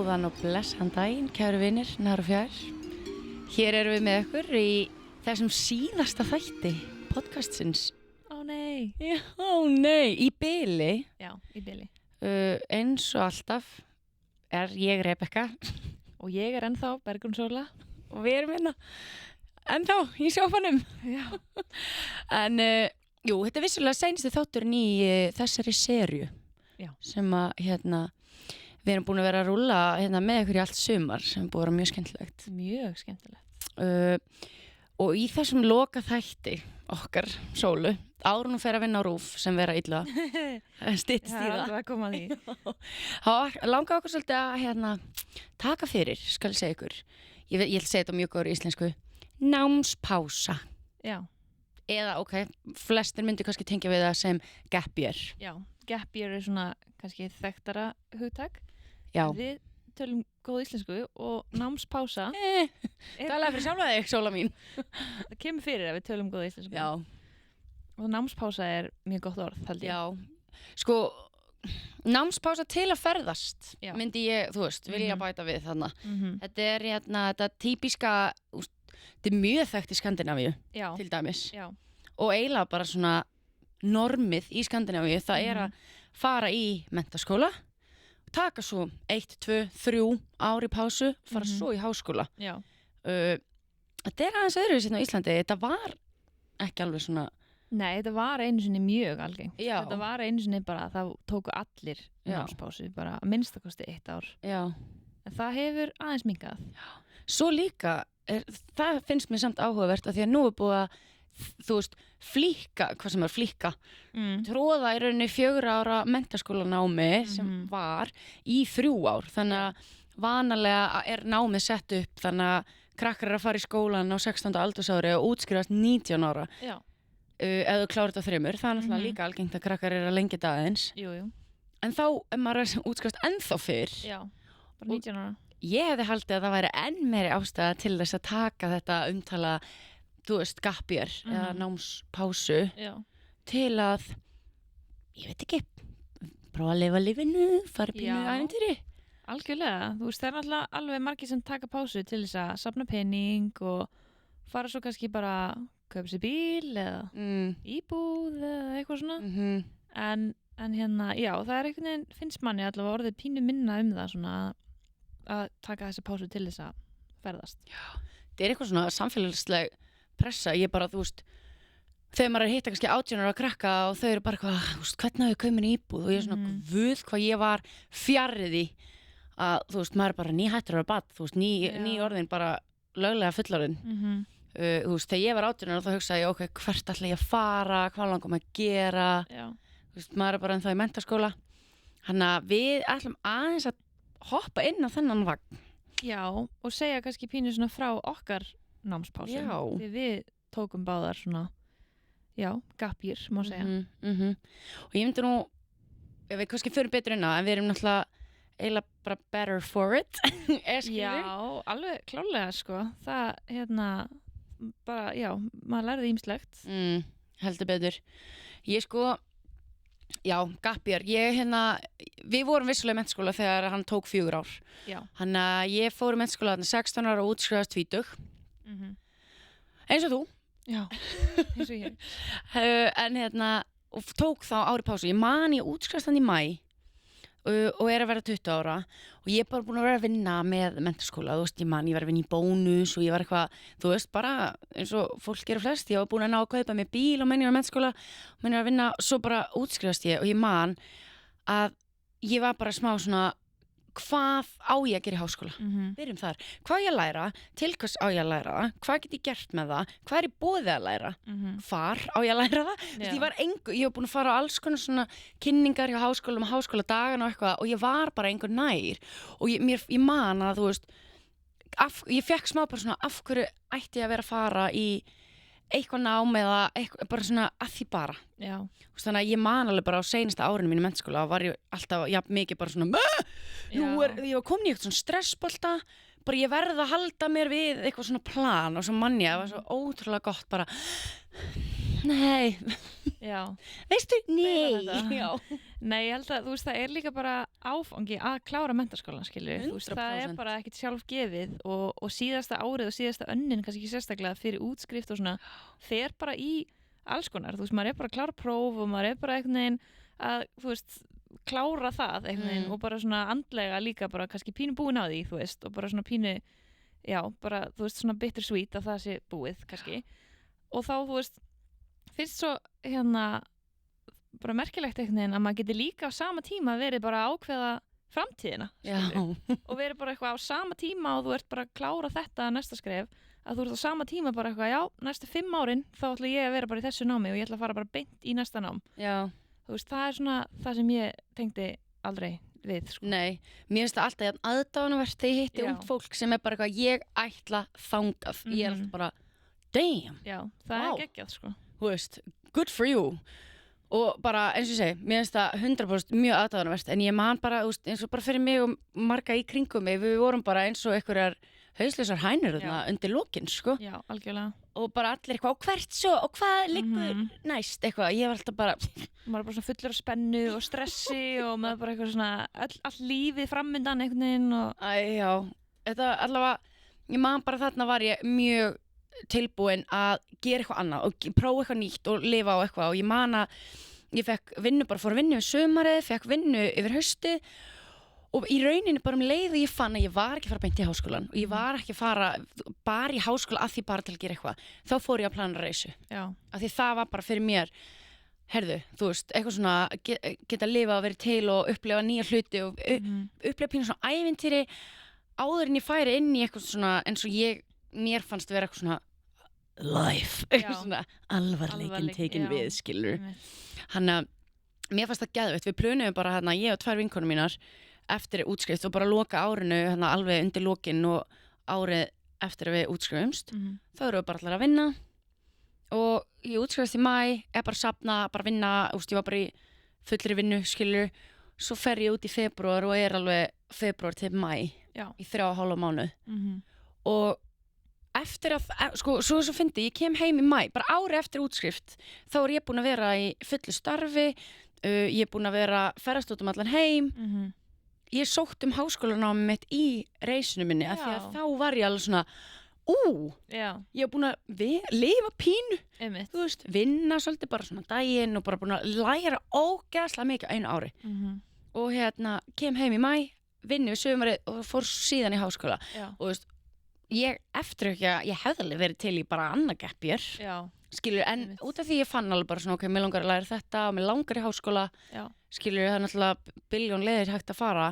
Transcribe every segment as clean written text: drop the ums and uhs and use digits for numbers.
Góðan og blessan daginn, kæru vinir, nær og fjær. Hér erum við með ykkur í þessum síðasta þætti podcastsins. Ó nei. Já, nei, í bili. Já, í bili. Eins og alltaf er ég Rebekka. Og ég ennþá Bergrún Sóla. Og við erum hérna ennþá í sjófanum. Já. En, jú, þetta er vissulega seinasti þátturinn í þessari serju. Já. Sem að, við erum búin að vera að rúlla með ykkur í allt sumar sem er búin að vera mjög skemmtilegt. Mjög skemmtilegt. Og í þessum loka þætti okkar, Sólu, áður hún fer að vinna á RÚV sem vera illa, styttist í það. Það er alveg að koma að því. Þá langaði okkur svolítið að taka fyrir, skal ég segja ykkur. Ég vil segja þetta mjög góður í íslensku. Námspása. Já. Eða, flestir myndi kannski tengja við það sem gap year. Já, gap year er svona kannski þekktara hugtak. Já. Við tölum góð íslensku og námspása. Talaði fyrir sjálfa þig, Sóla mín. Það kemur fyrir að við tölum góð íslensku. Já. Og námspása er mjög gott orð, held ég. Já. Sko, námspása til að ferðast, Já. myndi ég, vilja bæta við þarna. Þetta er þetta típiska, þetta er mjög þekkt í Skandinavíu, Já. til dæmis. Já. Og eiginlega bara svona normið í Skandinavíu, það er að fara í menntaskóla, taka svo 1, 2, 3 ár í pásu, fara svo í háskóla. Já. Þetta er aðeins öðruvísi á Íslandi, þetta var ekki alveg svona. Nei, þetta var einu sinni mjög algengt. Já. Þetta var einu sinni bara að það tóku allir Já. námspásu, bara að minnstakosti 1 ár. Já. En það hefur aðeins minkað. Svo líka, það finnst mér samt áhugavert að því að nú er búið að flíka, hvað sem er flíka, tróða í rauninni 4 ára menntaskólanámi sem var í 3 ár. Þannig að vanalega er námið sett upp þannig að krakkar er að fara í skólan á 16. aldursári og útskrifast 19 ára. Já. Ef þú klárir þetta á 3. Það er náttúrulega líka algengt að krakkar er að lengja þetta aðeins. Jú. En þá er maður að útskrifast ennþá fyrr. Já, bara 19 ára. Ég hefði haldið að það væri enn meiri ástæða til þess að taka þetta umtala gap year eða námspásu til að, ég veit ekki, prófa að lifa lífinu, fara pínu ævintýri. Algjörlega, það er náttúrulega alveg margir sem taka pásu til þess að safna pening og fara svo kannski bara kaupa sér bíl eða íbúð eða eitthvað svona. En já, það er einhvern veginn, finnst manni allavega orðið pínu minna það svona að taka þessi pásu til þess að ferðast. Já, það er eitthvað svona samfélagsleg pressa, ég bara, þegar maður er að hitta kannski 18 ára að krakka og þau eru bara eitthvað, hvernig hafið komin í íbúð og ég er svona, guð, hvað ég var fjarrið í að, maður er bara nýhættur að bad, ný orðin bara löglega fullorðin. Þegar ég var 18 ára þá hugsaði ég, hvert ætla ég að fara, hvað langar maður að gera, maður er bara ennþá í menntaskóla. Þannig að við ætlum aðeins að hoppa inn á þennan vagn. Já, og segja kannski pínu svona frá okkar námspásum. Já. Því við tókum báðar svona, gap year, má segja. Og ég myndi nú, við kannski fyrir betur inn á, en við erum náttúrulega eiginlega bara better for it. Já, alveg klálega, sko. Það, bara, maður lærði ýmislegt. Heldur betur. Ég gap year. Við vorum vissulega í menntaskóla þegar hann tók 4 ár. Já. Þannig að ég fór í menntaskóla 16 ára og útskrifast 20. Eins og þú. Já, eins og ég. En og tók þá ári pásu. Ég man ég útskrifast hann í maí og er að vera 20 ára og ég er bara búin að vera að vinna með menntaskóla. Ég var að vinna í bónus og ég var eitthvað, bara eins og fólk gerir flest. Ég var búin að ná að kaupa mig bíl og menn ég var menntaskóla og menn ég var að vinna, svo bara útskrifast ég og ég man að ég var bara smá svona, hvað á ég að gera í háskóla? Byrjum þar. Hvað á ég að læra? Til hvers á ég að læra það? Hvað get ég gert með það? Hvað er í boði að læra? Hvar á ég að læra það? Ég var búin að fara á alls konar svona kynningar hjá háskólum og háskóladagana og eitthvað og ég var bara engur nær. Og ég man að, ég fekk smá bara svona, af hverju ætti ég að vera að fara í eitthvað nám eða bara svona að því bara. Já. Þannig að ég man alveg bara á seinasta árinu mínu menntaskóla var ég alltaf mikið bara svona ég var komin í eitthvað svona stressbolta bara ég verði að halda mér við eitthvað svona plan og svo manni, það var svo ótrúlega gott bara nei veistu, Deila þetta. já. Nei, ég held að þú veist, það er líka bara áfangi að klára menntaskólan, skilur. Þú veist, það er 100%. bara ekkit sjálfgefið og síðasta árið og síðasta önnin, kannski ekki sérstaklega fyrir útskrift og svona, fer bara í alls konar. Þú veist, maður er bara að klára próf og maður er bara einhvern veginn að, þú veist, klára það einhvern veginn og bara svona andlega líka bara kannski pínu búin á því, þú veist, og bara svona pínu, já, bara, þú veist, svona bittersweet að það sé búið, kannski. Og þá, þú veist, finnst svo, bara merkilegt einhvern veginn að maður geti líka á sama tíma verið bara að ákveða framtíðina, skilur. Og verið bara eitthvað á sama tíma og þú ert bara að klára þetta næsta skref, að þú ert á sama tíma bara eitthvað, já, næstu 5 árin þá ætla ég að vera bara í þessu námi og ég ætla að fara bara beint í næsta nám. Já. Þú veist, það er svona það sem ég tengdi aldrei við, sko. Nei, mér finnst það alltaf jafn aðdáunarvert þegar ég hitti ungt fólk sem er bara eitthvað, ég ætla þangað. Ég er alltaf bara, damn. Já, það er geggjað, sko. Þú veist, good for you. Og bara, eins og ég segi, mér finnst það 100% mjög aðdáunarvert, en ég man bara, þú veist, eins og bara fyrir mig og marga í kringum mig, við vorum bara eins og einhverjar hausleysar hænur þarna undir lokinn, sko. Já, algjörlega. Og bara allir eitthvað, og hvert svo, og hvað liggur næst, eitthvað, ég var alltaf bara... Maður er bara svona fullur af spennu og stressi og maður bara eitthvað svona, all lífið framundan einhvern veginn og... Já, þetta allavega, ég man bara þarna var ég mjög tilbúin að gera eitthvað annað og prófa eitthvað nýtt og lifa á eitthvað og ég man að ég fekk vinnu, bara fór að vinnu yfir sumarið, fekk vinnu yfir haustið og í rauninni bara leið og ég fann að ég var ekki að fara beint í háskólan og ég var ekki að fara bara í háskóla af því bara til að gera eitthvað. Þá fór ég að plana reisu. Já. Af því það var bara fyrir mér, herðu, þú veist, eitthvað svona geta lifað og verið til og upplefa nýja hluti og upplefa pínu svona ævintýri áður en ég færi inn í eitthvað svona eins og mér fannst vera eitthvað svona life, eitthvað svona alvarleikin tekin við, skilur. Hanna, mér fannst það geðveikt, við plönuðum bara hérna, ég og 2 vinkonur mínar eftir útskrift og bara loka árinu hérna, alveg undir lokin og árið eftir að við útskrifumst þá erum við bara allar að vinna og ég útskrifast í maí bara safna, bara vinna, úst, ég var bara í fullri vinnu, skilur svo fer ég út í febrúar og alveg febrúar til maí í 3,5 mánuð og eftir að, sko, svo fyndi ég kem heim í maí, bara ári eftir útskrift þá er ég búin að vera í fullu starfi ég er búin að vera ferðast út allan heim ég sótt háskólanámið mitt í reisinu minni af því að þá var ég alveg svona ég er búin að lifa pínu þú veist, vinna svolítið bara svona daginn og bara búin að læra ógeðslega mikið á einu ári og hérna kem heim í maí vinni við sumarið og fór síðan í háskóla og þú veist ég eftir ekki að ég hefði alveg verið til í bara annað gap year skilur, en út af því ég fann alveg bara svona ok, mér langar að læra þetta og mér langar í háskóla skilur, það er náttúrulega billjón leiðir hægt að fara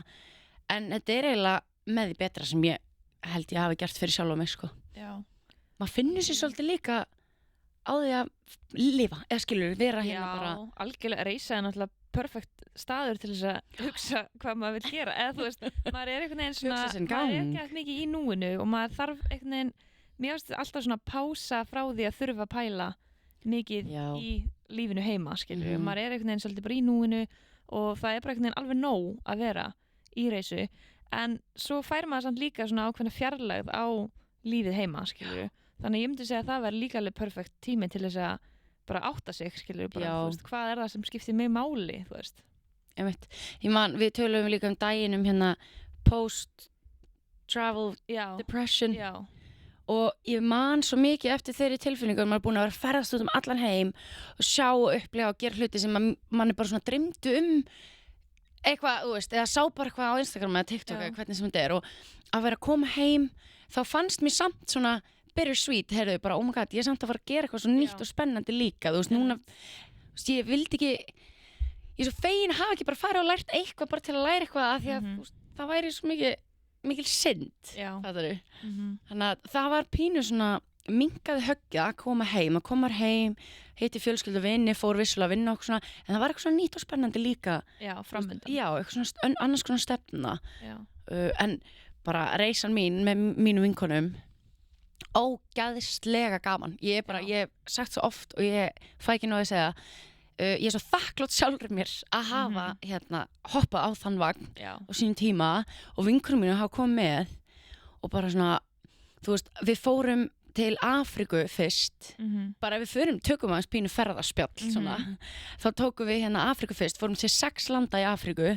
en þetta er eiginlega með því betra sem ég held ég hafi gert fyrir sjálf mig sko maður finnur sér svolítið líka á því að lifa, eða skilur, vera hérna bara algjörlega, reisa er náttúrulega perfekt staður til þess að hugsa hvað maður vil gera eða þú veist, maður er einhvern veginn svona maður er ekki að mikið í núinu og maður þarf einhvern veginn, mér finnst alltaf svona pása frá því að þurfa að pæla mikið í lífinu heima skilur, maður er einhvern veginn svolítið bara í núinu og það er bara einhvern veginn alveg nóg að vera í reisu en svo fær maður samt líka svona ákveðna fjarlægð á lífið heima skilur, þannig ég myndi segja að það verður líka alveg perfekt tími til þess að bara átta sig, skilur, bara, þú veist, hvað er það sem skiptir mig máli, þú veist. Ég man, við töluðum líka daginn hérna post-travel depression og ég man svo mikið eftir þeirri tilfinningum maður er búin að vera ferðast út allan heim og sjá og upplega og gera hluti sem mann er bara svona dreymdu eitthvað, þú veist, eða sá bara eitthvað á Instagram eða TikTok eða hvernig sem þetta og að vera að koma heim, þá fannst mér samt svona bittersweet, heyrðu, bara, oh my god, ég er samt að fara að gera eitthvað svo nýtt og spennandi líka, þú veist, núna, þú veist, ég vildi ekki, ég er svo fegin að hafa ekki bara farið og lært eitthvað bara til að læra eitthvað að því að það væri svo mikil synd, fattar þú? Þannig að það var pínu svona minnkaði höggið að koma heim, hitti fjölskyldu vinni, fór vissulega að vinna og svona, en það var eitthvað svona nýtt og spennandi líka. Já, framöndan. Já, eitthvað svona annars konar stefna. En bara reisan mín með mínum vinkonum ógeðslega gaman ég hef sagt svo oft og ég fæ ekki nóg að segja ég er svo þakklátt sjálfur mér að hafa hérna, hoppað á þann vagn á sínum tíma og vinkonum mínu hafa komið með og bara svona þú veist, við fórum til Afríku fyrst bara ef við tökum aðeins pínu ferðaspjall svona, þá tókum við hérna Afríku fyrst, fórum til 6 landa í Afríku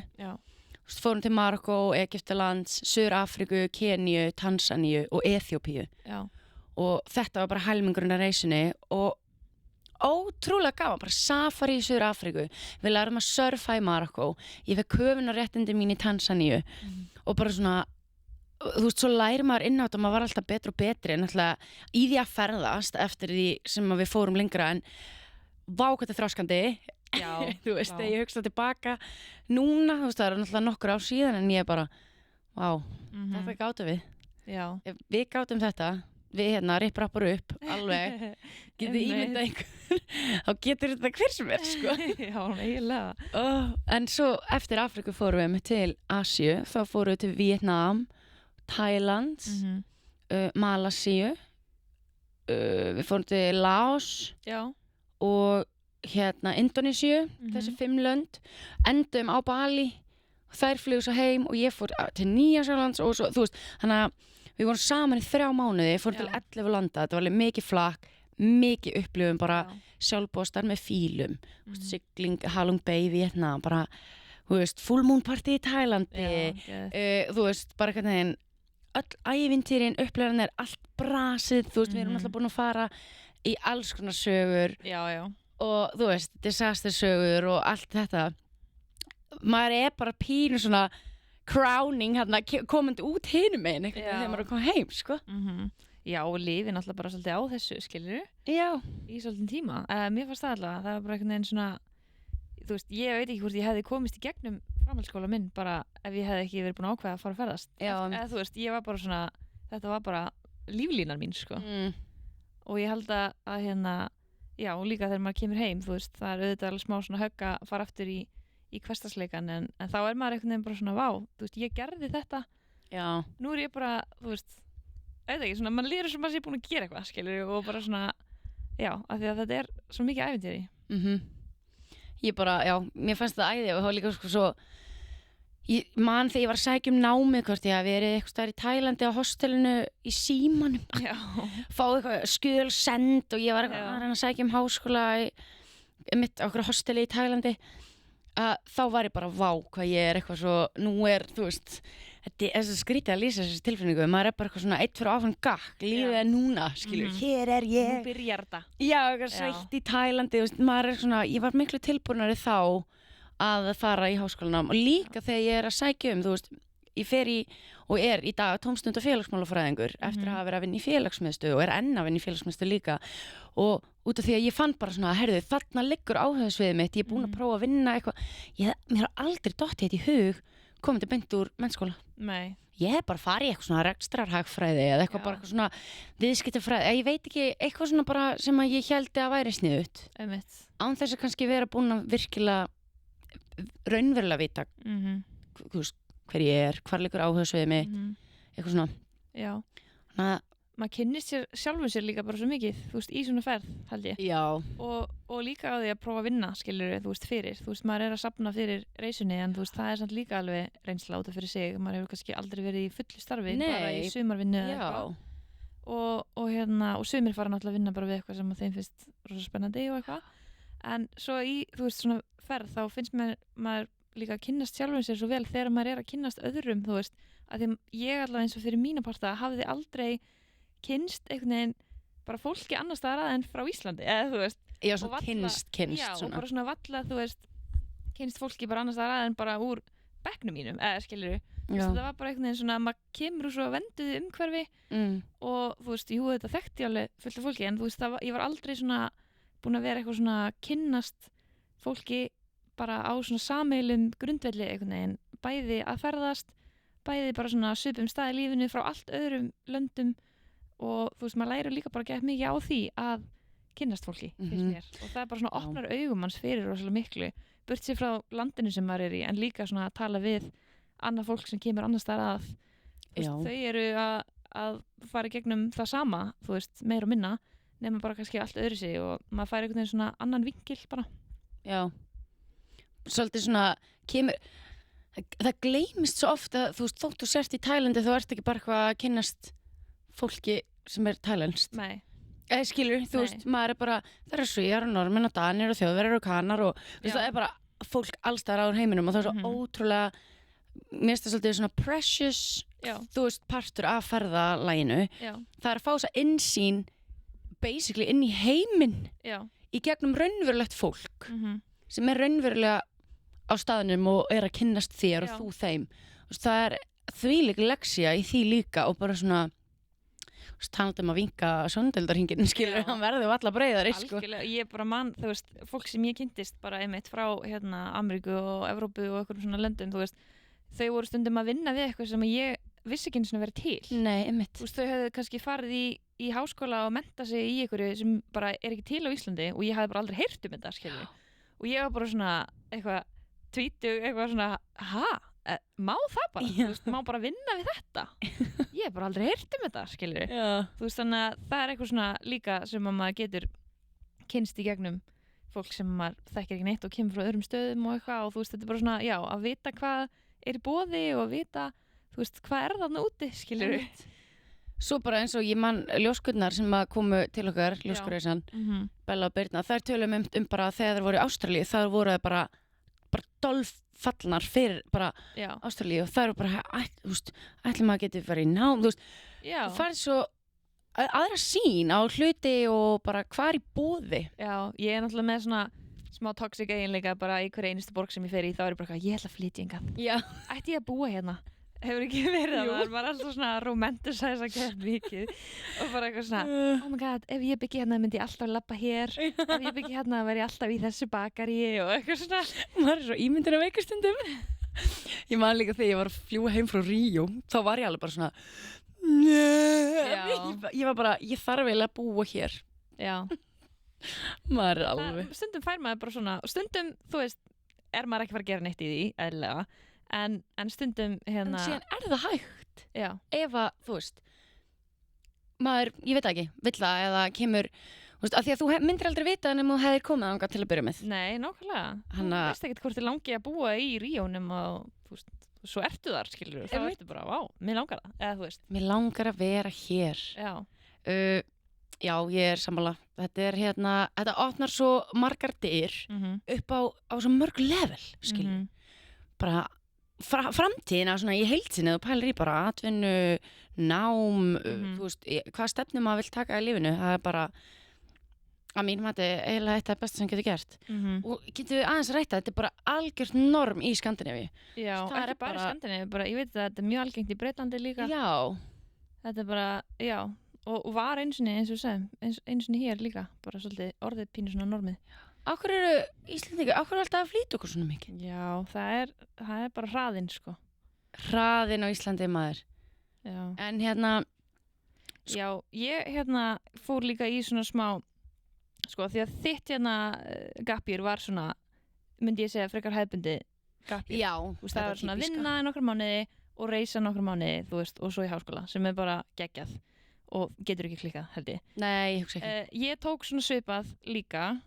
fórum til Marokko, Egyptalands, Suður-Afríku, Keníu, Tansaníu og Eþjópíu og þetta var bara helmingurinn af reisunni og ótrúlega gaman, bara safari í Suður-Afríku við lærum að surfa í Marokko ég fekk köfunarréttindi mín í Tansaníu og bara svona þú veist, svo lærir maður inn á þetta maður var alltaf betri og betri en alltaf í því að ferðast eftir því sem við fórum lengra en vá hvað þetta er þráskandi þú veist, þegar ég hugsa tilbaka núna, þú veist, það er náttúrulega nokkur ár síðan en ég bara, vá þetta gátum við við gátum þetta, við hérna ripp-rappar upp, alveg getið ímyndað einhver þá getur þetta hver sem er, sko Já, eiginlega En svo eftir Afríku fórum við til Asíu, þá fórum við til Vietnam Thailand Malasíu við fórum til Laos og hérna Indonésiu þessi 5 lönd endum á Bali þær flugu svo heim og ég fór til Nýja-Sjálands og svo, þú veist, þannig að við vorum saman í 3 mánuði, fórum til 11 landa þetta var alveg mikið flakk, mikið upplifum bara sjálfbóðstar með fílum sigling, Halong Bay, Vietnam bara, þú veist, full moon party í Tælandi þú veist, bara hvernig veginn öll ævintýrin, upplifan er allt brasið, þú veist, við erum alltaf búin að fara í alls konar sögur og þú veist, disastersögur og allt þetta maður bara pínu svona crowning hérna, komandi út hinum meginn þegar maður kom heim, sko Já, og lifi náttúrulega bara svolítið á þessu, skilurðu? Í svolítið tíma mér fannst það allavega, það var bara einhvern veginn svona þú veist, ég veit ekki hvort ég hefði komist í gegnum framhaldsskóla minn bara ef ég hefði ekki verið búin að ákveða að fara að ferðast eða þú veist, ég var bara svona þetta var bara líflínan mín, sko og ég held að hérna já, og líka þegar maður kemur heim, þú veist, það er auðvitað alveg smá svona högg að fara aftur í hversdagsleikann en þá er maður einhvern veginn bara svona vá, þú veist, ég gerði þetta nú er ég bara, þú veist auðvitað ekki, svona, maður líður sem maður sé búin að gera eitthvað, skilur, og bara svona já, af því að þetta er svo mikið ævintýri Ég bara, já, mér fannst það æði og það var líka sko svo ég man þegar ég var að sækja um hvort ég hafi verið eitthvað staðar í Tælandi á hostelinu í símanum fá eitthvað skjöl send og ég var eitthvað að reyna að sækja um háskóla mitt á okkur hosteli í Tælandi þá var ég bara vá hvað ég er eitthvað svo nú þú veist þetta er skrítið að lýsa þessi tilfinningu maður bara eitthvað svona eitt fyrir áfram gakk lífið er núna, skilur, hér er ég nú byrjar þetta já, eitthvað sveitt í Tælandi maður er svona, ég var miklu tilbúinari þá að fara í háskólanám og líka þegar ég er að sækja þú veist, ég fer í og er í dag tómstund- og félagsmálafræðingur eftir að hafa verið að vinna í félagsmiðstöð og er enn að vinna í félagsmiðstöð líka og út af því að ég fann bara svona herðu, þarna liggur áhugasviðið mitt, ég er búin að prófa að vinna eitthvað, mér har aldrei dottið þetta í hug komandi beint úr mennskóla ég hef bara farið í eitthvað svona rekstrarhagfræði eða eitthvað bara eitthvað svona viðskiptafræði, ég veit ekki, eitthvað svona bara sem að ég héldi að væri sniðugt án þess að kannski vera búin að virkilega raunverulega vita hver ég er, hvar liggur áhugasviðið mitt eitthvað svona maður kynnist sjálfum sér líka bara svo mikið þú veist, í svona ferð, held ég og líka á því að prófa að vinna, skilur þú veist, fyrir, þú veist, maður er að safna fyrir reisunni en þú veist, það er samt líka alveg reynsla út af fyrir sig, maður hefur kannski aldrei verið í fullu starfi, bara í sumarvinnu eða eitthvað og sumir fara náttúrulega að vinna bara við eitthvað sem þeim finnst rosa spennandi og eitthvað en svo í, þú veist, svona ferð þá finnst maður líka að kynnast sjálfum sér svo vel þegar maður er að kynnast öðrum, þú veist, að því ég allavega eins og fyrir mína parta hafði aldrei kynnst einhvern veginn bara fólki annars staðar en frá Íslandi eða þú veist já, svona kynnst já, og bara svona valla, þú veist kynnst fólki bara annars staðar en bara úr bekknum mínum, eða skilurðu það var bara einhvern veginn svona, maður kemur úr svo venduðu umhverfi og þú veist, jú, þetta þekkti alveg fullt af fólki en þú veist, ég var aldrei svona búin að vera eitthvað svona kynnast fólki bara á svona samheilum grundvelli einhvern veginn, bæði að ferðast bæði bara svona svipum stað í lífinu frá allt öðrum löndum og þú veist, maður lærir líka bara gett mikið á því að kynnast fólki, finnst mér og það er bara svona opnar augum manns fyrir rosalega miklu, burt sér frá landinu sem maður er í en líka svona að tala við annað fólk sem kemur annars staðar að veist, þau eru að fara í gegnum það sama, þú veist, meir og minna nema bara kannski allt öðru sig og maður fær einhvern veginn svona annan vinkil bara svolítið svona kemur það gleymist svo oft að þú veist, þótt þú sért í Tælandi þú ert ekki bara eitthvað að kynnast fólki sem tælenskt. Nei. Skilur, þú veist, maður bara, það Svíar og Norðmenn og Danir og Þjóðverjar og Kanar og það bara fólk allstaðar á heiminum og það svo ótrúlega, mér finnst það svolítið svona precious, þú veist, partur af ferðalaginu. Það að fá þess að innsýn basically inn í heiminn í gegnum raunverulegt fólk sem raunverulega á staðnum og að kynnast þér og þú þeim. Það þvílík leksía í því líka og bara svona talandi að vinka sjóndeildarhringinn, skilur, hann verður alla breiðari, sko. Algjörlega, ég bara mann, þú veist, fólk sem ég kynntist bara einmitt frá Ameríku og Evrópu og einhverjum svona löndum, þú veist, þau voru stundum að vinna við eitthvað sem ég vissi ekki einu sinni að vera til. Nei, einmitt. Þú veist, þau hefðu kannski farið í háskóla og mennta sig í einhverju sem bara ekki til á Íslandi og ég hafði bara aldrei heyrt þetta, skilur. Og ég var bara svona eitthvað tvítug, eitthvað svona, má það bara, þú veist, má bara vinna við þetta ég hef bara aldrei heyrt þetta, skilur þú veist, þannig að það eitthvað svona líka sem að maður getur kynnst í gegnum fólk sem maður þekkir ekki neitt og kemur frá öðrum stöðum og eitthvað og þú veist, þetta er bara svona, að vita hvað í boði og að vita, þú veist, hvað þarna úti, skilur Svo bara eins og ég man ljóskurnar sem að komu til okkar, ljóskurreysan Bella og Birna, þær tölum bara þegar þær voru í Ástralíu, þar voru þær bara dolfallnar fyrir bara Ástralíu og það eru bara, þú veist, ætli maður geti verið í nám, þú veist, þú færð svo aðra sýn á hluti og bara hvað í boði. Já, ég náttúrulega með svona smá toxic eiginleika bara í hverja einustu borg sem ég fer í, þá er ég bara, ég ætla að flytja hingað. Ætti ég að búa hérna? Hefur ekki verið það, það er bara alltaf svona romanticæsa gett mikið og bara eitthvað svona, oh my god, ef ég byggi hérna myndi ég alltaf labba hér, ef ég byggi hérna verði ég alltaf í þessu bakari og eitthvað svona. Maður svo ímyndin af veikastundum. Ég man líka þegar ég var að fljúga heim frá Ríó, þá var ég alveg bara svona, ég var bara, ég þarf eiginlega að búa hér. Já. Maður alveg. Stundum fær maður bara svona, og stundum, þú veist, maður ekki fara að gera neitt í því, eðlilega. En stundum En síðan það hægt ef að, þú veist maður, ég veit ekki, vill það eða kemur, þú veist, af því að þú myndir aldrei vita en þú hefðir komið þangað til að byrja með. Nei, nákvæmlega. Þú veist ekkert hvort þið langi að búa í Ríónum og þú veist, svo ertu þar, skilur þá ertu bara, vá, mér langar það, eða þú veist Mér langar að vera hér. Já, ég sammála. Þetta opnar svo margar dyr upp á svo mörg level, skilur bara framtíðina svona í heildsinni og pælir í bara atvinnu, nám, þú veist, hvað stefnum maður vill taka í lífinu, það er bara að mínum að þetta er eiginlega eitt af besta sem getur gert og getur við aðeins rætta, þetta er bara algjört norm í Skandinavíu. Já, ekki bara í Skandinavíu, bara, ég veit að þetta er mjög algengt í Breitlandi líka. Já. Þetta er bara, já, og var einsinni, eins og við segjum, einsinni hér líka, bara svolítið orðið pínu svona normið. Akkur eru Íslendingar, akkur er alltaf að flýta okkur svona mikið? Já, það er bara hraðinn, sko. Hraðinn á Íslandi, maður. Já. En Já, ég fór líka í svona smá, sko, því að þitt gapjur var svona, myndi ég segja, frekar hefðbundi gapjur. Já. Þú veist, það var svona vinna í nokkra mánuði og reisa nokkra mánuði, þú veist, og svo í háskóla, sem er bara geggjað. Og getur ekki klikkað, held ég. Nei, ég hugsa ekki. Ég tók svona svipað líka.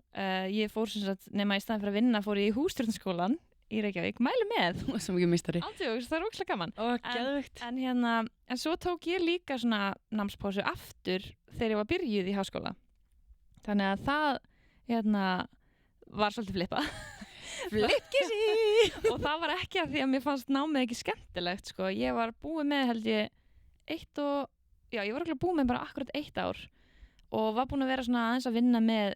Ég fór sem sagt, nema í staðin fyrir að vinna, fór ég í hússtjórnarskólan í Reykjavík. Mæli með. Þú er svo mikið meistari. Andjóks, það er ógeðslega gaman. Ó, geðveikt. En svo tók ég líka svona námspásu aftur þegar ég var byrjuð í háskóla. Þannig að það, var svolítið flippað. Flippkissi! Og það var ekki af því að mér fannst námið ekki skemmtilegt, sko. Ég var búið með, held ég, ég var búið með bara akkurat 1 ár og var búin að vera svona aðeins að vinna með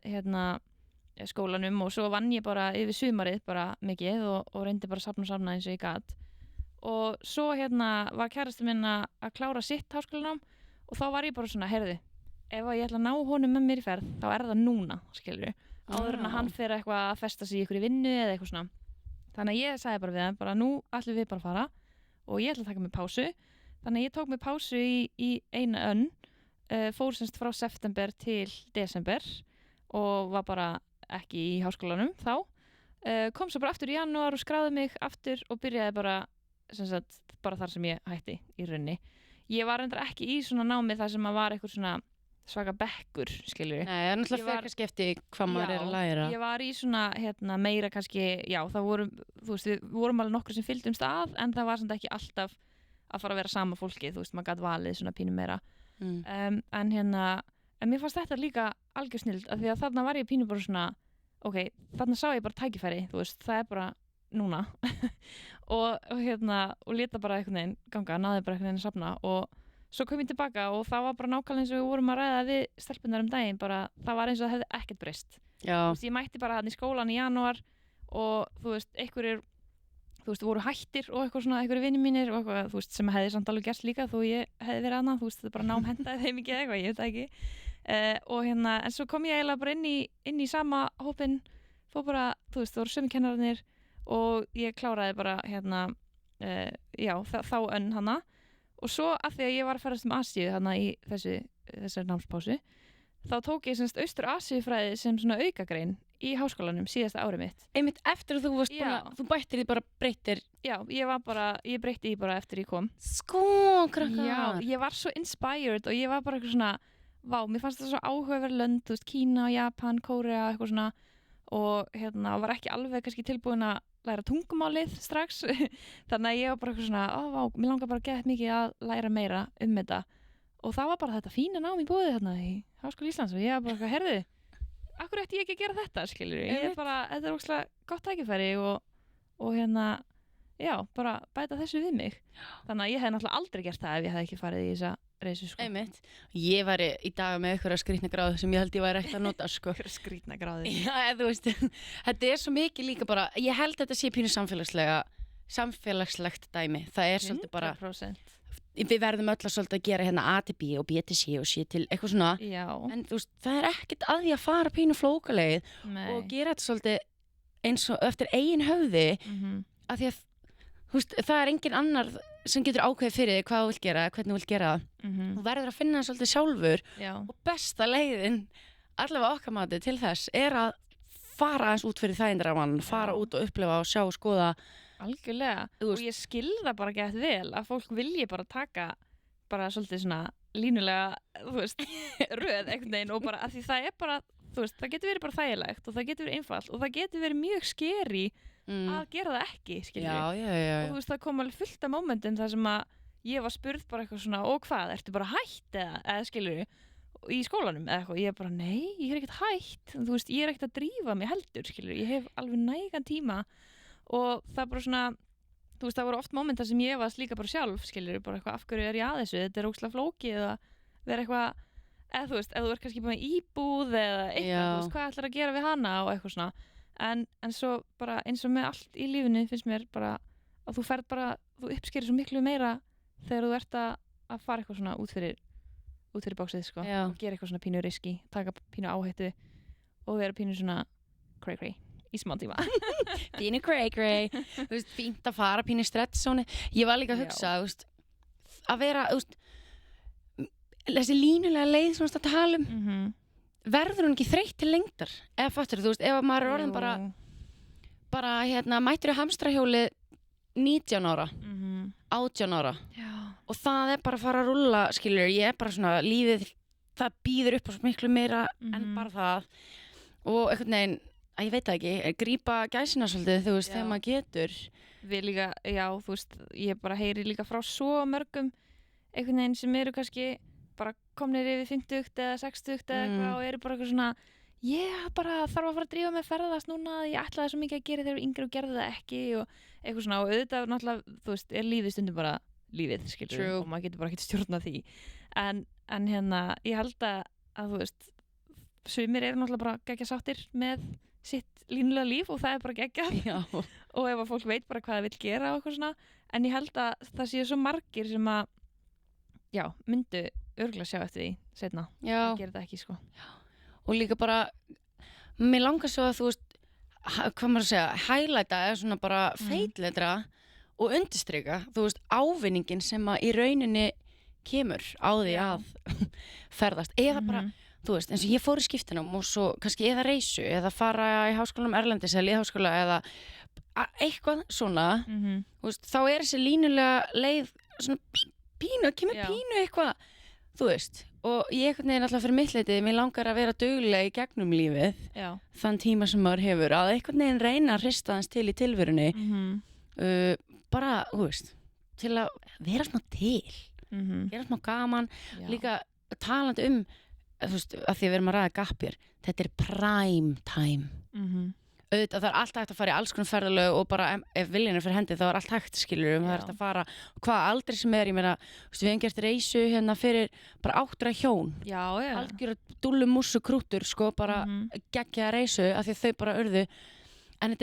skólanum og svo vann ég bara yfir sumarið bara mikið og reyndi bara að safna eins og ég gat og svo var kærasti minn að klára sitt háskólanám og þá var ég bara svona, heyrðu, ef ég ætla að ná honum með mér í ferð, þá er það núna, skilurðu, áður en að hann fer eitthvað að festa sig í ykkur í vinnu eða eitthvað svona. Þannig að ég sagði bara við hann, bara nú ætlum við bara að fara og ég ætla að taka mig pásu. Þannig að ég tók mig pásu í eina önn, fór semst frá september til desember og var bara ekki í háskólanum þá. Kom svo bara aftur í janúar og skráði mig aftur og byrjaði bara, bara þar sem ég hætti í rauninni. Ég var reyndar ekki í svona námi þar sem að var eitthvað svona svaka bekkur, skilur við. Nei, það er náttúrulega frekar skipti hvað maður er að læra. Ég var í svona meira kannski, já, það vorum, þú veist, við vorum alveg nokkur sem fylgdumst að, en það var samt ekki alltaf að fara að vera sama fólki, þú veist, maður gat valið svona pínu meira. en en mér fannst þetta líka algjör snilld af því að þarna var ég pínu bara svona ok, þarna sá ég bara tækifæri þú veist, það er bara núna og leta bara einhvern veginn ganga, náði bara einhvern veginn að safna og svo kom ég tilbaka og það var bara nákvæmlega eins og við vorum að ræða við stelpunar daginn, bara það var eins og það hefði ekkert breyst þú veist, ég mætti bara hann í skólan í janúar og þú veist, einhverjir þú veist, voru hættir og eitthvað svona, einhverjir vinir mínir og eitthvað, þú veist, sem hefði samt alveg gerst líka þó ég hefði verið annað, þú veist, þetta bara nám hendaði þeim ekki eitthvað, ég veit það ekki og en svo kom ég eiginlega bara inn í sama hópinn, fór bara þú veist, það voru sömu kennararnir og ég kláraði bara þá önn hana og svo af því að ég var að ferast Asíu hana í þessari námspásu þá tók ég semst Austur-Asíufræði sem svona aukagrein í háskólanum síðasta árið mitt. Einmitt eftir að þú varst búin að, þú bættir því bara breyttir. Já, ég breytti því bara eftir ég kom. Sko, krakkar. Já, ég var svo inspired og ég var bara eitthvað svona, vá, mér fannst það svo áhugaverð lönd, þú veist, Kína, Japan, Kórea, eitthvað svona og var ekki alveg kannski tilbúin að læra tungumálið strax, þannig að ég var bara eitthvað svona, vá, mér langar bara að geta mikið að læra meira þetta og það var bara þetta fína nám í búið þarna í Háskóla Íslands og ég var bara eitthvað, herðu, akkur ætti ég ekki að gera þetta, skilur ég er bara, þetta er ógeðslega gott tækifæri og já, bara bæta þessu við mig þannig að ég hef náttúrulega aldrei gert það ef ég hef ekki farið í þessa reysu sko. Einmitt, ég væri í dag með einhverja skrýtna gráðu sem ég held ég væri ekkert að nota sko. Einhverja skrýtna gráðu Já, þú veist, þetta er svo mikið líka bara, ég held þetta sé pínu samfélagslegt dæmi, það er svolítið bara 100%. Við verðum öll að svolítið að gera hérna A til B og B til C og C til eitthvað svona en þú veist, það er ekkert að því að fara pínu flókaleið og gera þetta svolítið eins og eftir eigin höfði að því að þú veist, það er engin annar sem getur ákveðið fyrir þig hvað þú vilt gera, hvernig þú vilt gera það þú verður að finna það svolítið sjálfur og besta leiðin allavega okkar mati til þess er að fara eins út fyrir þægindramann, fara út og upplifa og sjá og skoða algjörlega, og ég skilða bara gett vel að fólk vilji bara taka bara svolítið svona línulega þú veist, röð einhvern veginn og bara, að því það er bara, þú veist, það getur verið bara þægilegt og það getur verið einfalt og það getur verið mjög skeri að gera það ekki, skilur og þú veist, það kom alveg fullt af momentum þar sem að ég var spurð bara eitthvað svona og hvað, ertu bara hætt eða skilur í skólanum eða eitthvað, ég er bara, nei, ég er ekkert hætt þú veist, ég er ekkert að drífa mig heldur, skilur ég hef alveg nægan tíma og það bara svona þú veist, það voru oft mómenta sem ég var líka bara sjálf skilur, bara eitthvað, af hverju er ég að þessu þetta er ógeðslega flókið eða vera eitthvað eða þú veist, ef þú er kannski bara með íbúð eða eitthvað, þú veist, hvað ætlar að gera við hana og eitthvað svona, en svo bara eins og með allt í lífinu finnst mér bara að þú ferð bara, þú uppskerir svo miklu meira þegar þú ert að fara eitthvað svona út fyrir bóksið, sko, og gera eitthvað svona pínu riski, taka pínu áhættu og vera pínu svona cray í smá tíma pínu cray þú veist, fínt að fara pínu stretchzóni ég var líka að hugsa, þú veist að vera, þú veist þessi línulega leið sem við að tala verður hún ekki þreytt til lengdar eða fattur, þú veist, ef maður er orðin bara mættur í hamstrahjóli 19 ára 18 ára og það er bara að fara að rúlla, skilur, ég er bara svona lífið, það býður upp á svo miklu meira en bara það og einhvern veginn ég veit það ekki, grípa gæsina svolítið, þú veist, þegar maður getur við líka, já, þú veist, ég bara heyri líka frá svo mörgum einhvern veginn sem eru kannski bara komnir yfir 50 eða 60 eða eitthvað og eru bara eitthvað svona ég bara þarf að fara að drífa með ferðast núna ég ætlaði svo mikið að gera þegar yngri og gerði það ekki og eitthvað svona og auðvitað náttúrulega, þú veist, er lífið stundum bara lífið, skilur, og maður getur bara ekki stjórna því en ég held að þú veist, sumir eru náttúrulega bara geggja sáttir með sitt línulega líf og það er bara geggjað og ef að fólk veit bara hvað það vill gera og eitthvað svona, en ég held að það séu svo margir sem að myndu örugglega sjá eftir því seinna, að gera þetta ekki, sko og líka bara mér langar svo að þú veist hvað maður að segja, highlighta eða svona bara feitletra og undirstrika, þú veist, ávinningin sem að í rauninni kemur á því að ferðast eða bara þú veist, eins og ég fór í skiptinám og svo kannski eða reysu eða fara í háskólanum erlendis eða liðháskóla eða eitthvað svona þú veist, þá er þessi línulega leið svona pínu, kemur pínu eitthvað þú veist, og ég einhvern veginn alltaf fyrir mitt leyti, mér langar að vera dugleg í gegnum lífið þann tíma sem maður hefur að einhvern veginn reyna að hrista þans til í tilverunni bara, þú veist til að vera svona til gera smá gaman, Já. líka talandi þú veist, að því við erum að ræða gappir, þetta er prime time. Auðvitað, það er alltaf hægt að fara í alls konar ferðalög og bara ef viljinn er fyrir hendi þá er allt hægt, skilur það er hægt að fara, hvað aldrei sem er, ég meina, við hefum gert reisu hérna fyrir bara 8 hjón, algjör dúllu mússu krútur, sko, bara geggjaða reisu, af því að þau bara urðu, en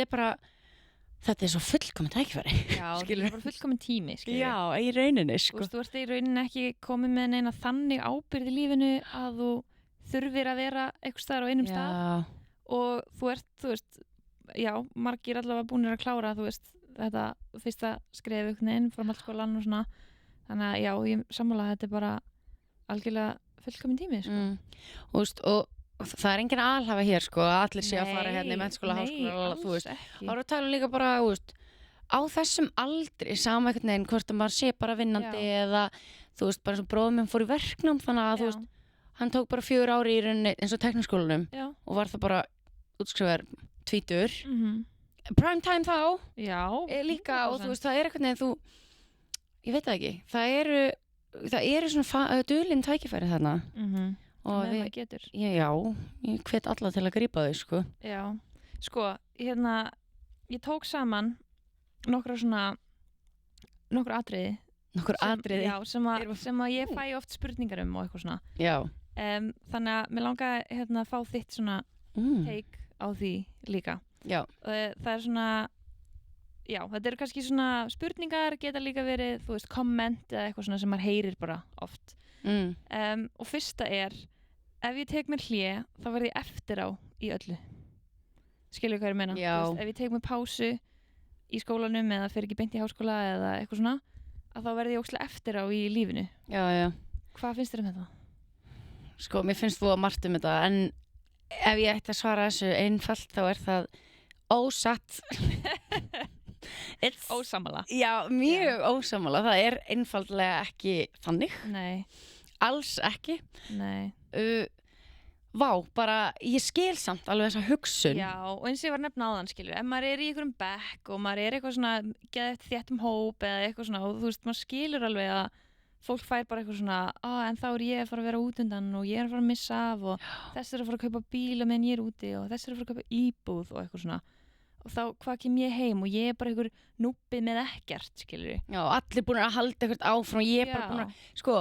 þetta er svo fullkomin tækifæri. Já, þetta er bara fullkomin tími, skilur. Já, í rauninni, sko. Þú ert í rauninni ekki komið með neina þannig ábyrgð í lífinu að þú þurfir að vera einhvers staðar á einum stað og þú veist, já, margir allavega búnir að klára, þú veist, þetta fyrsta skref inn framhaldsskólan og svona, þannig að já, ég sammála að þetta er bara algjörlega fullkomin tími, sko. Og það er enginn alhafa hér, sko, að allir sé að fara hérna í menntaskóla, háskóla, þú veist, þá erum við að tala líka bara, þú veist, á þessum aldri, sama einhvern veginn, hvort að maður sé bara vinnandi eða, þú veist, bara eins og bróðir minn fór í verknám, þannig að, þú veist, hann tók bara 4 ári í rauninni eins og tekniskólanum og var það bara útskrifaður tvítur. Prime time þá, líka, og þú veist, það er einhvern veginn, ég veit það ekki, það eru svona dulin tækifæri þarna. Og við getur. Já, ég hvet alla til að grípa þau, sko. Já, sko, hérna, ég tók saman nokkur atriði. Nokkur atriði? Já, sem að ég fæ oft spurningar og eitthvað svona. Já. Þannig að mér langaði hérna að fá þitt svona take á því líka. Já. Það er svona, já, þetta eru kannski svona spurningar, geta líka verið, þú veist, komment eða eitthvað svona sem maður heyrir bara oft. Og fyrsta ef ég tek mér hlé, þá verð ég eftir á í öllu. Skilur hvað ég meina? Veist, ef ég tek mér pásu í skólanum eða fer ekki beint í háskóla eða eitthvað svona, að þá verð ég ógeðslega eftir á í lífinu. Já. Hvað finnst þér þetta? Sko, mér finnst þú að margt þetta, en ef ég ætti að svara þessu einfalt, þá það ósatt. Ósammála. Já, mjög ósammála. Það einfaldlega ekki þannig. Nei. Alls ekki. Nei. Bara, ég skil samt alveg þessa hugsun. Já, og eins og ég var nefna áðan, skilur, ef maður í einhverjum bekk og maður eitthvað svona geðið þéttum hóp eða eitthvað svona, og þú veist, maður skilur alveg að fólk fær bara eitthvað svona, en þá ég að fara að vera út undan og ég að fara að missa af og þess að fara að kaupa bíl meðan ég úti og þess að fara að kaupa íbúð og eitthvað svona. Og þá hvað kem ég heim og ég bara einhver núpið með ekkert, skilur. Já, allir búin að halda eitthvað áfram og ég bara búin að, sko,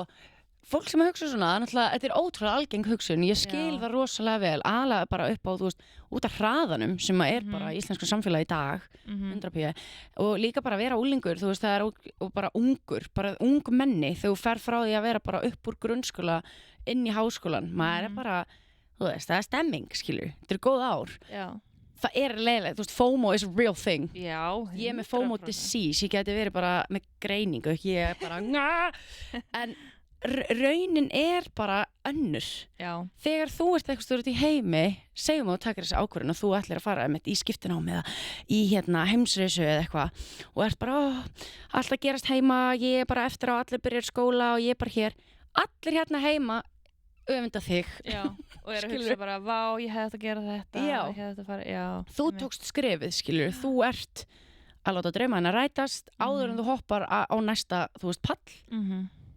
fólk sem hugsa svona, náttúrulega, þetta er ótrúlega algeng hugsun, ég skil það rosalega vel, aðalega bara upp á, þú veist, út af hraðanum sem bara í íslensku samfélagi í dag, 100%, og líka bara vera úlingur, þú veist, það og bara ungur, bara ung menni, þegar þú fer frá því að vera bara upp úr grunnskóla inn í háskólan, maður bara, þú veist, það stemming, skilur, þetta góð ár. Já. Það leiðilegt, þú veist, FOMO is a real thing. Já, 100%. Ég með FOMO disease, ég geti verið bara með greiningu, ég bara, en raunin bara önnur. Já. Þegar þú ert eitthvað stöður út í heimi, segjum að þú takir þessi ákvörðun og þú ætlir að fara í skiptinámi eða í heimsreisu eða eitthvað og ert bara, allt að gerast heima, ég bara eftir á, allir byrjar skóla og ég bara hér, allir hérna heima öfunda þig. Já, og að hugsa bara, vá, ég hefði þetta að gera þetta, ég hefði þetta að fara, já. Þú tókst skrefið, skilur, þú ert að láta drauma hennar rætast áður en þú hoppar á næsta, þú veist, pall.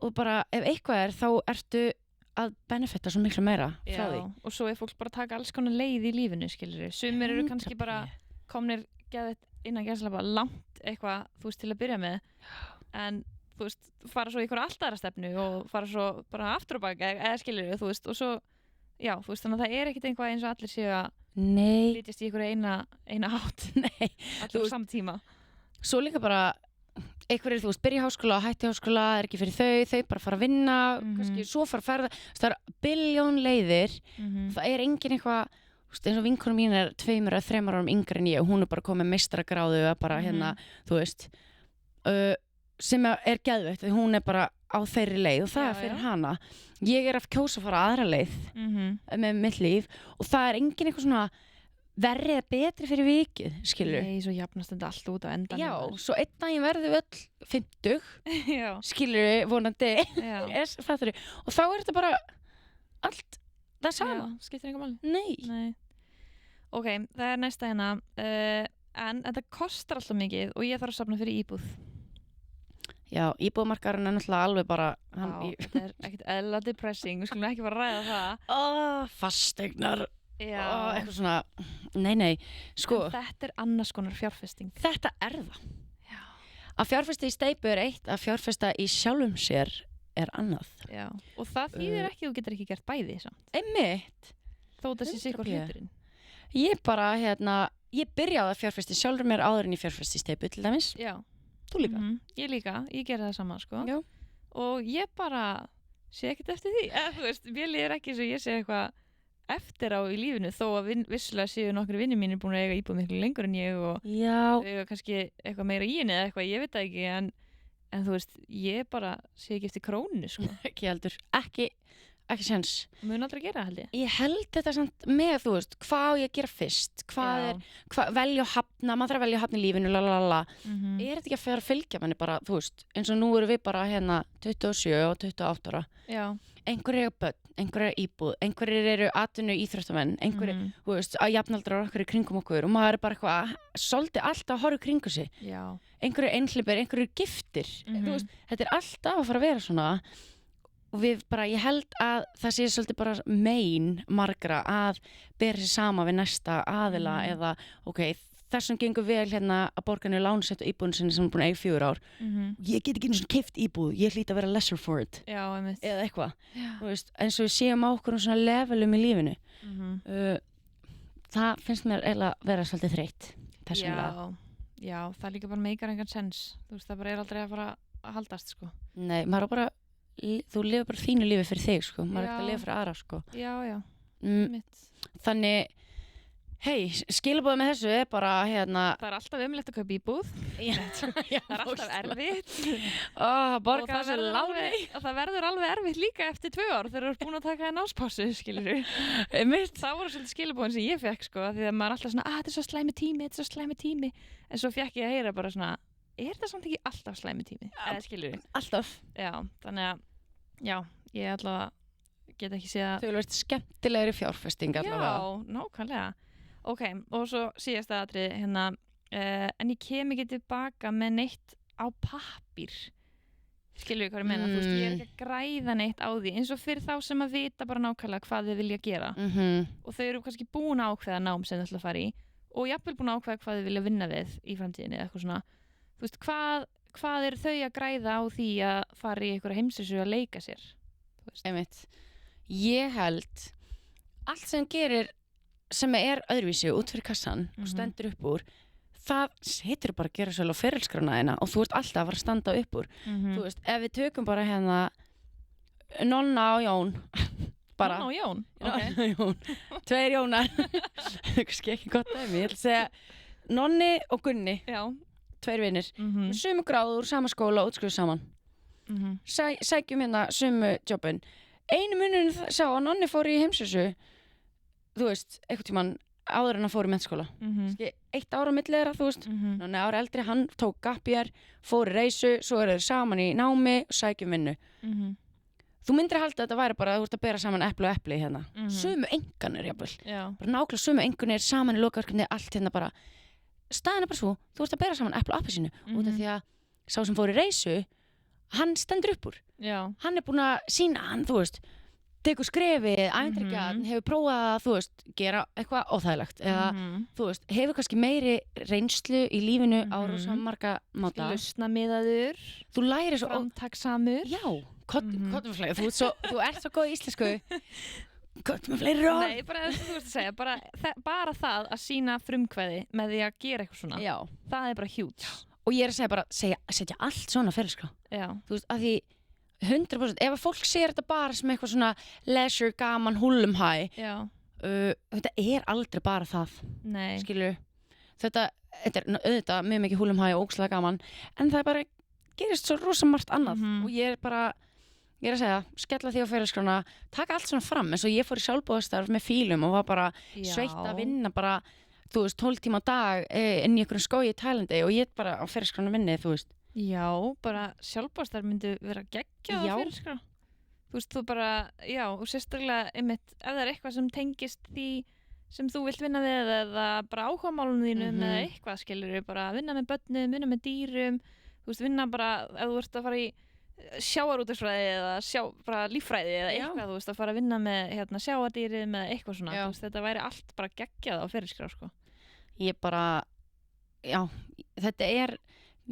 Og bara, ef eitthvað þá ertu að benefita svo miklu meira frá því. Og svo fólk bara taka alls konar leið í lífinu, skilur. Sumir eru kannski bara komnir geðið innan gæðslega langt eitthvað, þú veist, til að byrja með. En, þú veist, fara svo í einhverja allt aðra stefnu og fara svo bara aftur og baka, eða skilur, þú veist, og svo, já, þú veist, þannig að það ekkert einhvað eins og allir séu að lítjast í einhverja eina átt. Nei. Allir á saman tíma. Svo líka bara, einhverjir, þú veist, byrja í háskóla og hætti háskóla, ekki fyrir þau bara fara að vinna, kannski svo fara að ferða, það biljón leiðir, það engin eitthvað, eins og vinkonum mín 2 eða 3 árum yngri en ég og hún bara komið meistaragráðu að bara þú veist, sem geðveikt, því hún bara á þeirri leið og það fyrir hana. Ég að kjósa að fara aðra leið með mitt líf og það engin eitthvað svona verrið betri fyrir vikið, skilur. Nei, svo jafnast þetta allt út á endan. Já, svo einn daginn verðum við öll 50, skilur vonandi, og þá þetta bara allt það sama. Já, skiptir enga máli? Nei. Ok, það næsta hérna, en þetta kostar alltaf mikið og ég þarf að safna fyrir íbúð. Já, íbúðamarkaðurinn náttúrulega alveg bara þetta ekkert eðla depressing, við skulum ekki fara að ræða það. Fasteignar Já. eitthvað svona, nei sko, En þetta annars konar fjárfesting. þetta það. Já. Að fjárfesta í steypu eitt, að fjárfesta í sjálfum sér annað. Já. Og það þýðir ekki, þú getur ekki gert bæði samt. Einmitt. Þó það sé sikur 100%. hluturinn. Ég bara, ég byrjaði að fjárfesta í sjálfur mér áður en ég fjárfesta í steypu til dæmis. Já. Þú líka? Ég líka, ég gerði það sama, sko. Já. Og ég bara sé ekkert eftir því. Þú veist, mér líður ekki eins og ég sé eitthvað eftir á í lífinu, þó að vissulega séu nokkru vinnir mínir búin að eiga íbúð miklu lengur en ég og Já. eiga kannski eitthvað meira í henni eða eitthvað, ég veit það ekki, en þú veist, ég bara sé ekki eftir krónu, sko. Ekki heldur, ekki séns. Mun aldrei gera það, held ég. Ég held þetta samt með, þú veist, hvað á ég að gera fyrst, velja og hafna, maður þarf að velja og hafna í lífinu, lalala. Er þetta ekki að fyrir að fylgja manni bara, þú veist, eins og nú erum við bara 27 og 28 ára. Já. Einhverjir eru börn, einhverjir eru íbúð, einhverjir eru atvinnu íþróttamenn, einhverjir, þú veist, að jafnaldrar okkur í kringum okkur og maður er bara eitthvað, svolítið alltaf að horfa í kringu sig. Já. Einhverjir einhleypir, einhverjir giftir, þú veist, þetta er alltaf að fara að vera svona. Og ég held að það sé svolítið bara mein margra að bera sér sama við næsta aðila eða, þessum gengur vel að borga niður lánasett og íbúðin sinni sem er búin að eiga 4 ár. Ég get ekki einu svona keypt íbúð, ég hlýt að vera lesser for it. Já, einmitt. Eða eitthvað. Þú veist, eins og við séum á okkur svona levelum í lífinu. Það finnst mér eiginlega vera svolítið þreytt. Já, það líka bara meikar engan sens. Þú veist, það bara aldrei að fara að haldast, sko. Nei, maður á bara þú lifir bara þínu lífi fyrir þig, sko. Maður er ekki að lifa fyrir aðra, sko. Já. Þannig, skilaboðið með þessu er bara, Það er alltaf umlegt að kaupa íbúð. Það er alltaf erfitt. Borga þessu láni. Og það verður alveg erfitt líka eftir 2 ár þegar þú ert búin að taka námspásu, skilurðu. Það voru svolítið skilaboðin sem ég fekk, sko, því að maður er alltaf svona, þetta er svo slæmi tími. En svo fekk ég að heyra bara svona, er það samt ekki alltaf slæmi tími? Eða skilurðu? Alltaf. Já, þannig að, ég allavega get ekki séð að... Þau verður skemmtilegri fjárfesting allavega. Já, nákvæmlega. Ok, og svo síðasta atriði en ég kem ekki tilbaka með neitt á pappír. Skilurðu hvað ég meina? Þú veist, ég er ekki að græða neitt á því, eins og fyrir þá sem að vita bara nákvæmlega hvað þau vilja gera. Og þau eru kannski búin að ákveða nám sem þau ætla að fara í og jafnvel búin að ákveða hvað þau vilja vinna við í framtíðinni eða eitthvað svona. Þú veist, hvað eru þau að græða á því að fara í einhverja heimsísu að leika sér? Einmitt. Ég held allt sem gerir sem er öðruvísi út fyrir kassan og stendur upp úr, það heitir bara að gera svolítið á ferilskrána þína og þú ert alltaf að fara að standa upp úr. Þú veist, ef við tökum bara Nonna og Jón bara. Nonna og Jón? Nonna og Jón. 2 Jónar. Kannski ekki gott dæmi. Ég ætla að segja Nonni og Gunni. Já. 2 vinir. Sumu gráður, sama skóla, útskrifuð saman. Sækjum sumu jobbin. Einu munurinn sá að Nonni fór í heimsísu, þú veist, einhvern tímann áður en að fór í menntaskóla. 1 ára á milli þeirra, þú veist. Nonni ára eldri, hann tók gap year, fór í reisu, svo eru þeir saman í námi og sækjum vinnu. Þú myndir halda að þetta væri bara að þú ert að bera saman epli og epli Sumu enganir, jafnvel. Bara nákvæmlega sumu enganir saman í lokaverkefni, allt bara. Staðan er bara svo, þú ert að bera saman epli og appelsínu út af því að sá sem fór í reisu, hann stendur upp úr. Hann er búinn að sýna, hann, þú veist, tekur skrefið, ævintýragjarn, hefur prófað að, þú veist, gera eitthvað óþægilegt eða, þú veist, hefur kannski meiri reynslu í lífinu á rosa marga máta. Lausnamiðaður, þú lærir svo framtakssamur. Já, kottuflæg, þú ert svo góð í íslensku. Gott með fleiri orð. Nei, bara þú veist að segja, bara það að sýna frumkvæði með því að gera eitthvað svona. Já. Það er bara huge. Og ég er að segja bara, setja allt svona ferilskrá. Já. Þú veist, að því 100%, ef að fólk sér þetta bara sem eitthvað svona leisure, gaman, húllumhæ, þetta er aldrei bara það. Nei. Skilur, þetta er auðvitað mjög mikið húllumhæ og ógeðslega gaman, en það bara gerist svo rosa margt annað. Og ég er að segja, skella því á ferilskrána, taka allt svona fram, eins og ég fór í sjálfboðastarf með fílum og var bara sveitt að vinna bara, þú veist, 12 tíma á dag inn í einhverjum skógi í Tælandi og ég bara á ferilskrána vinni, þú veist. Já, bara sjálfboðastarf myndi vera geggjað á ferilskrá. Þú veist, þú bara, og sérstaklega einmitt, ef það er eitthvað sem tengist því sem þú vilt vinna við eða bara áhugamálunum þínum eða eitthvað, skilurðu, bara vinna með börnum, vinna með dýrum, þú veist, vinna bara ef þú ert að fara í sjávarútvegsfræði eða bara líffræði eða eitthvað, þú veist, að fara að vinna með sjávardýrið með eitthvað svona, þú veist, þetta væri allt bara geggjað á ferilskrá, sko. Ég bara, já, þetta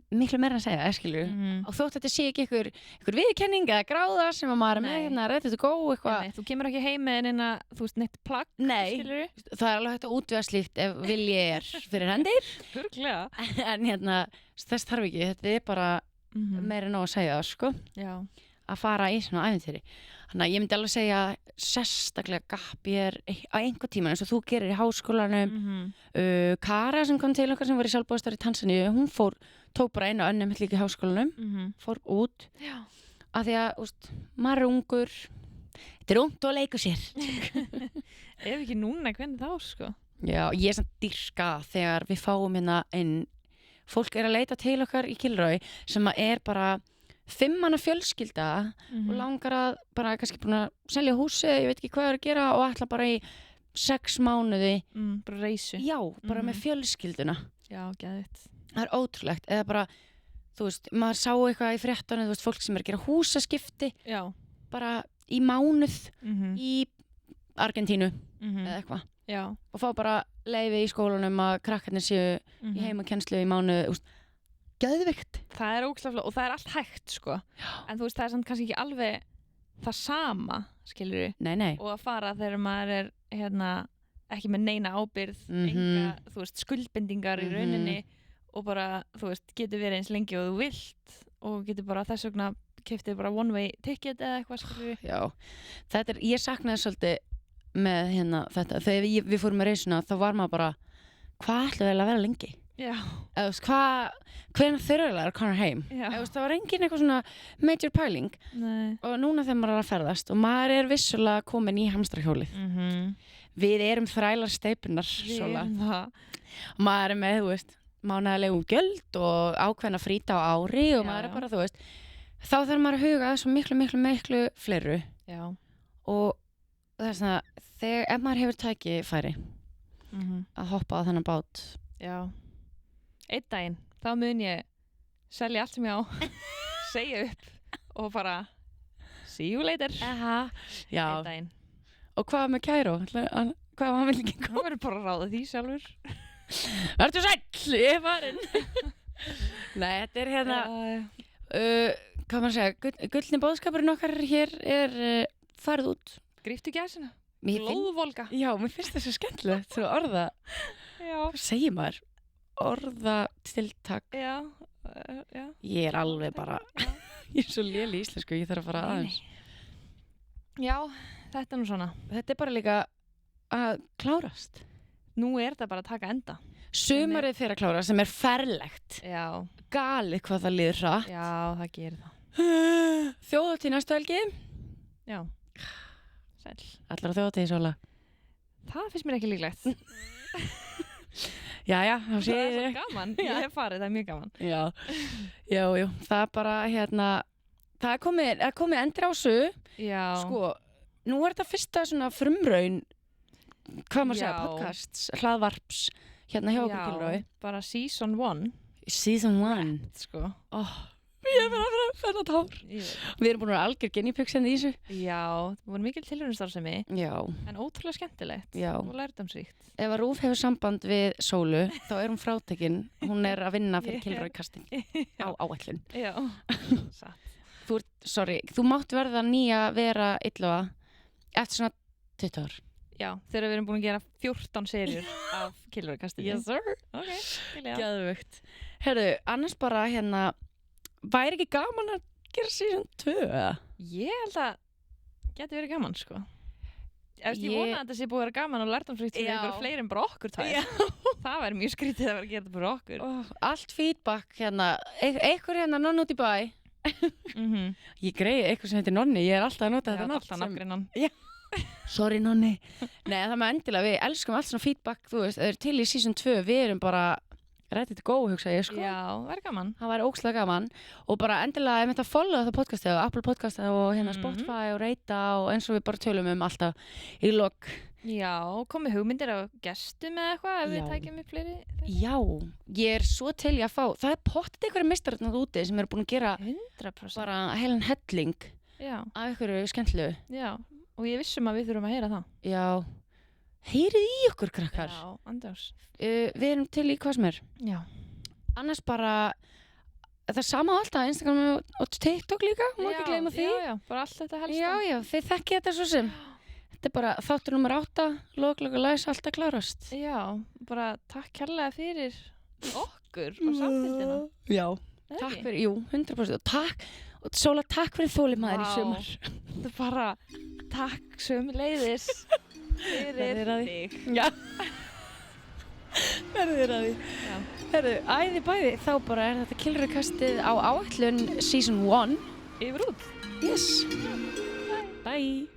miklu meira að segja, skilur. Og þótt þetta sé ekki einhver viðurkenning eða gráða sem að maður er með ready to go, eitthvað. Þú kemur ekki heim með þú veist, neitt plagg, skilur. Það er alveg hægt að útvega slíkt ef vilji fyrir hendir. Örugglega. En þess þarf ekki, þetta er bara meira nóg að segja það, sko. Já. Að fara í svona ævintýri. Þannig að ég myndi alveg segja sérstaklega Gap á einhver tíma eins og þú gerir í háskólanum. Kara sem kom til okkar sem var í sjálfboðastarfi í Tansaníu, hún tók bara einu önnum líka í háskólanum, fór út. Já. Af því að, úst, maður er ungur, þetta er ungt og leikur sér. Ef ekki núna, hvernig þá, sko? Já, ég er samt dýrska þegar við fáum inn, fólk er að leita til okkar í Kilroy sem er bara 5 manna fjölskylda og langar að bara kannski búin að selja húsið, ég veit ekki hvað er að gera og ætla bara í 6 mánuði bara reysu. Já, bara með fjölskylduna. Já, geðvitt. Það er ótrúlegt, eða bara þú veist, maður sá eitthvað í fréttunum, þú veist, fólk sem er að gera húsaskipti bara í mánuð í Argentínu eða eitthvað. Já. Og fá bara leyfi í skólanum að krakkarnir séu í heimakennslu í mánuð, geðvikt. Það er ógeðslega og það er allt hægt, sko. Já. En þú veist, það er samt kannski ekki alveg það sama, skilurðu. Nei. Og að fara þegar maður er ekki með neina ábyrgð, enga, þú veist, skuldbindingar í rauninni og bara, þú veist, getur verið eins lengi og þú vilt og getur bara þess vegna keyptið bara one way ticket eða eitthvað, skilurðu. Já. Ég saknaði svolítið með þetta. Þegar við fórum með reisuna, þá var maður bara, hvað ætlaðu eiginlega að vera lengi? Já. Eða þú veist, hvenær þurfilega er konar heim? Já. Eða þú veist, það var engin eitthvað svona major pæling. Nei. Og núna þegar maður er að ferðast og maður er vissulega komin í hamstrahjólið. Við erum þrælar steypunar, svola. Og maður er með, þú veist, mánaðarlegum gjöld og ákveðna fríta á ári og maður er bara, þú veist, þá þarf maður að huga svo miklu fleiru. Já. Og það er svona, ef maður hefur tækifæri að hoppa á þennan bát. Já. Einn daginn, þá mun ég selja allt sem ég á, segja upp og bara see you later. Já. Einn daginn. Og hvað með Kæró? Hvað var hann vil ekki koma? Hann verður bara að ráða því sjálfur. Vertu sæll, ég er farin. Nei, þetta er hvað maður segja, gullni boðskapurinn okkar hér er farið út. Gríptu gæsina. Blóðvolga. Já, mér finnst það svo skemmtilegt svo orða. Já. Hvað segir maður? Orðatiltak. Já. Ég er alveg bara ég er svo léleg í íslensku, ég þarf að fara aðeins. Já, þetta er nú svona. Þetta er bara líka að klárast. Nú er þetta bara að taka enda. Sumarið fyrir að klárast sem er ferlegt. Já. Galið hvað það líður hratt. Já, það gerir það. Þjóðhátíð næstu helgi. Já. Sæll. Allar á þjóðhátíð, Sóla. Það finnst mér ekki líklegt. Jæja, þá sé ég. Það er svo gaman. Ég hef farið, það er mjög gaman. Já. Jú. Það er bara, það er komið endur á sögu. Já. Sko, nú er þetta fyrsta svona frumraun, hvað maður segja, podcasts, hlaðvarps, hjá okkur Kilroy. Já, bara season 1. Season 1. Sko. Ég er bara að fæða tár. Við erum búin að vera algjör genipjöksenni í þessu. Já, það voru mikil tilhörnustarfsemi. Já. En ótrúlega skemmtilegt. Já. Og lærdómsríkt. Ef að Rúf hefur samband við Sólu, þá er hún frátekin. Hún er að vinna fyrir Kilroy casting á áætlun. Já. Satt. Þú mátt verða nýja vera illuga eftir svona 20 ár. Já, þegar við erum búin að gera 14 serjur af Kilroy casting. Yes, sir. Ok, skilja. Geðvögt. Herðu, annars bara væri ekki gaman að gera season 2? Ég held að geti verið gaman, sko. Ég vona að þetta sé búið að vera gaman og lærdómsríkt fyrir einhver fleiri en bara okkur tvær. Það væri mjög skrítið að vera að gera þetta bara okkur. Allt feedback einhver nonni út í bæ. Ég greiði eitthvað sem heitir nonni, ég er alltaf að nota þetta nafn. Alltaf nafngreinan. Sorry nonni. Nei, það með endilega, við elskum allt svona feedback, þú veist, eða til í season 2, við erum bara ready to go, hugsa ég, sko. Já, væri gaman. Það væri ógeðslega gaman og bara endilega, ég myndi að followa það podcastið á Apple podcastið og Spotify og reyta og eins og við bara tölum alltaf í lok Já, komið hugmyndir af gestum eða eitthvað ef Já. við tækjum upp fleiri. Já, ég er svo til í að fá, það er pottið einhverja meistararnir úti sem eru búin að gera 100%. bara heilan helling Já, af einhverju skemmtlegu. já. Og ég vissum að við þurfum að heyra það. Já, heyrið í okkur krakkar. Já, andás. Við erum til í hvað sem er. Já. Annars bara, það er sama á alltaf, Instagram og TikTok líka, má ekki gleyma því. Já, já, bara allt þetta helst. Já, þið þekkið þetta svo sem. Þetta er bara þáttur nummer 8, log, læs, alltaf klárast. Já, bara takk kærlega fyrir okkur og samfélgina. Já, takk fyrir, jú, 100%. Og takk, og Sóla, takk fyrir þólimaður í sumar. Þetta er bara takk sömuleiðis fyrir þig. Já. Verður að því. Já. Herðu, æði bæði, þá bara er þetta Killrukastið á áætlun Season 1. Yfir út. Yes. Bye.